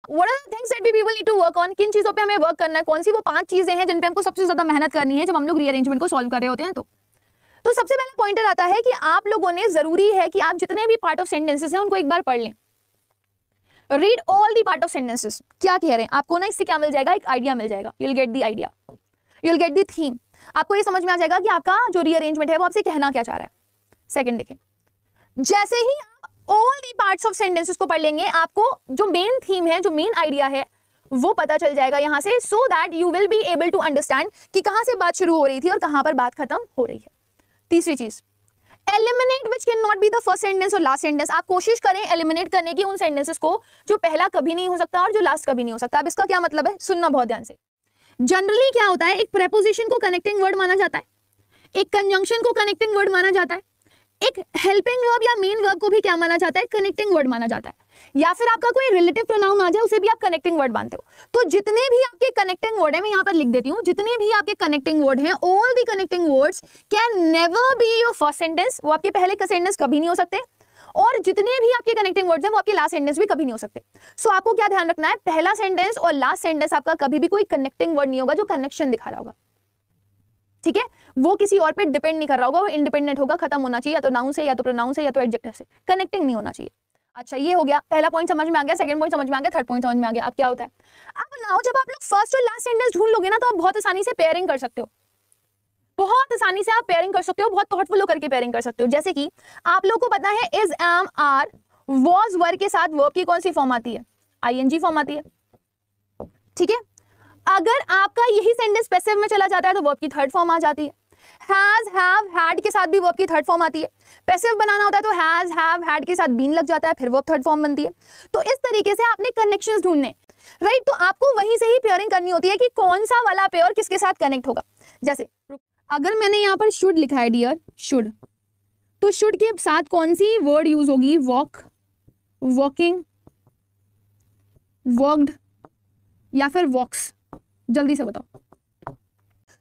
What are the things that we people need to work on, किन चीजों पे हमें वर्क करना है, कौन सी वो 5 चीजें हैं जिन पे हमको सबसे ज्यादा मेहनत करनी है जब हम लोग रीअरेंजमेंट को सॉल्व कर रहे होते हैं। तो सबसे पहला पॉइंटर आता है कि आप लोगों ने, जरूरी है कि आप जितने भी पार्ट ऑफ सेंटेंसेस हैं उनको एक बार पढ़ लें। Read all the part of sentences, क्या कह रहे हैं आपको ना, इससे क्या मिल जाएगा, एक आइडिया मिल जाएगा, you will get the idea, you will get the theme, आपको ये समझ में आ जाएगा कि आपका जो रीअरेंजमेंट है वो आपसे कहना क्या चाह रहा है। सेकंड देखें, जैसे ही आप all the parts of sentences को पढ़ लेंगे, आपको जो मेन थीम है, जो मेन आइडिया है वो पता चल जाएगा यहां से, so that you will be able to understand कि कहां से बात शुरू हो रही थी और कहां पर बात खत्म हो रही है। तीसरी चीज, eliminate which can not be the first sentence और लास्ट सेंटेंस। आप कोशिश करें एलिमिनेट करने की उन सेंटेंसेस को जो पहला कभी नहीं हो सकता और जो लास्ट कभी नहीं हो सकता। अब इसका क्या मतलब है, सुनना बहुत ध्यान से। जनरली क्या होता है, एक प्रेपोजिशन को कनेक्टिंग वर्ड माना जाता है, एक कंजंक्शन को कनेक्टिंग वर्ड माना जाता है, एक हेल्पिंग वर्ब या मेन वर्ब को भी क्या माना जाता है, कनेक्टिंग वर्ड माना जाता है, या फिर आपका कोई रिलेटिव प्रोनाउन आ जाए उसे भी आप कनेक्टिंग वर्ड मानते हो। तो जितने भी आपके कनेक्टिंग वर्ड है, मैं यहाँ पर लिख देती हूँ, जितने भी आपके कनेक्टिंग वर्ड हैं, all the connecting words can never be your first sentence, वो आपके पहले का सेंटेंस कभी नहीं हो सकते, और जितने भी आपके कनेक्टिंग वर्ड्स हैं वो आपके लास्ट सेंटेंस भी कभी नहीं हो सकते। सो आपको क्या ध्यान रखना है, पहला सेंटेंस और लास्ट सेंटेंस आपका कभी भी कोई कनेक्टिंग वर्ड नहीं होगा जो कनेक्शन दिखा रहा होगा, ठीक है, वो किसी और पे डिपेंड नहीं कर रहा होगा, वो इंडिपेंडेंट होगा, खत्म होना चाहिए या तो नाउन से, या तो प्रोनाउन से, या तो एडजेक्टिव से, कनेक्टिंग नहीं होना चाहिए। अच्छा, ये हो गया, पहला पॉइंट समझ में आ गया, सेकंड पॉइंट समझ में आ गया, थर्ड पॉइंट समझ में आ गया। अब क्या होता है, अब नाउ जब आप लोग फर्स्ट और लास्ट सेंटेंस ढूंढ लोगे ना, तो आप बहुत आसानी से पेयरिंग कर सकते हो, बहुत आसानी से आप पेयरिंग कर सकते हो, बहुत थॉटफुल होकर के पेयरिंग कर सकते हो। जैसे कि आप लोग को पता है इज, एम, आर, वॉज, वर के साथ वर्ब की कौन सी फॉर्म आती है, आईएनजी फॉर्म आती है, ठीक है। अगर आपका यही सेंटेंस पैसिव में चला जाता है तो वर्ब की थर्ड फॉर्म आ जाती है। हैज, हैव, हैड के साथ भी वर्ब की थर्ड फॉर्म आती है। पैसिव बनाना होता है तो हैज, हैव, हैड के साथ बीन लग जाता है, फिर वर्ब थर्ड फॉर्म बनती है। तो इस तरीके से आपने कनेक्शंस ढूंढने, राइट, तो आपको वहीं से ही पेयरिंग करनी होती है कि कौन सा वाला पेयर किसके साथ कनेक्ट होगा। जैसे अगर मैंने यहाँ पर शुड लिखा है, डियर शुड, तो शुड के साथ कौन सी वर्ड यूज होगी, वॉक, वॉकिंग, वॉक्ड, या फिर वॉक्स, जल्दी से बताओ।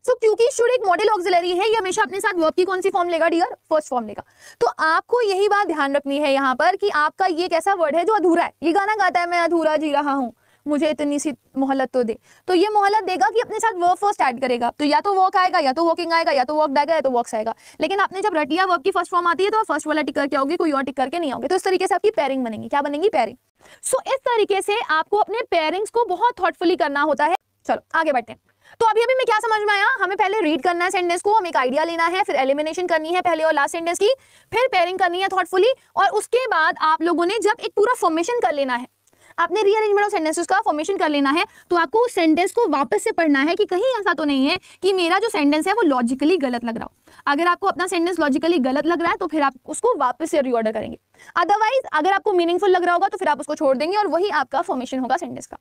So, क्योंकि शुड एक मॉडल ऑक्सिलरी है, ये हमेशा अपने साथ वर्ब की कौन सी फॉर्म लेगा डियर, फर्स्ट फॉर्म लेगा। तो आपको यही बात ध्यान रखनी है यहाँ पर कि आपका ये एक ऐसा वर्ड है जो अधूरा है। ये गाना गाता है, मैं अधूरा जी रहा हूँ, मुझे इतनी सी मोहलत तो दे, तो ये मोहलत देगा कि अपने साथ वर्ब फर्स्ट ऐड करेगा, तो या तो वॉक आएगा, या तो वॉकिंग आएगा, या तो वॉक आएगा, या तो वॉक्स आएगा। लेकिन आपने जब रटिया वर्ब की फर्स्ट फॉर्म आती है तो फर्स्ट वाला टिक करके आओगे, कोई और टिक करके नहीं आओगे। तो इस तरीके से आपकी पेयरिंग बनेगी, क्या बनेगी, पेयरिंग। सो इस तरीके से आपको अपने पेयरिंग्स को बहुत थॉटफुली करना होता है। चलो आगे बढ़ते हैं। तो अभी में क्या समझ में आया, हमें पहले रीड करना है सेंटेंस को, हमें एक आइडिया लेना है, फिर एलिमिनेशन करनी है पहले और लास्ट सेंटेंस की, फिर पेयरिंग करनी है थॉटफुली, और उसके बाद आप लोगों ने जब एक पूरा फॉर्मेशन कर लेना है, आपने रीअरेंजमेंट ऑफ सेंटेंसेस का फॉर्मेशन कर लेना है, तो आपको उस सेंटेंस को वापस से पढ़ना है कि कहीं ऐसा तो नहीं है कि मेरा जो सेंटेंस है वो लॉजिकली गलत लग रहा हो। अगर आपको अपना सेंटेंस लॉजिकली गलत लग रहा है तो फिर आप उसको वापस से रीऑर्डर करेंगे। अदरवाइज अगर आपको मीनिंगफुल लग रहा होगा तो फिर आप उसको छोड़ देंगे और वही आपका फॉर्मेशन होगा सेंटेंस का।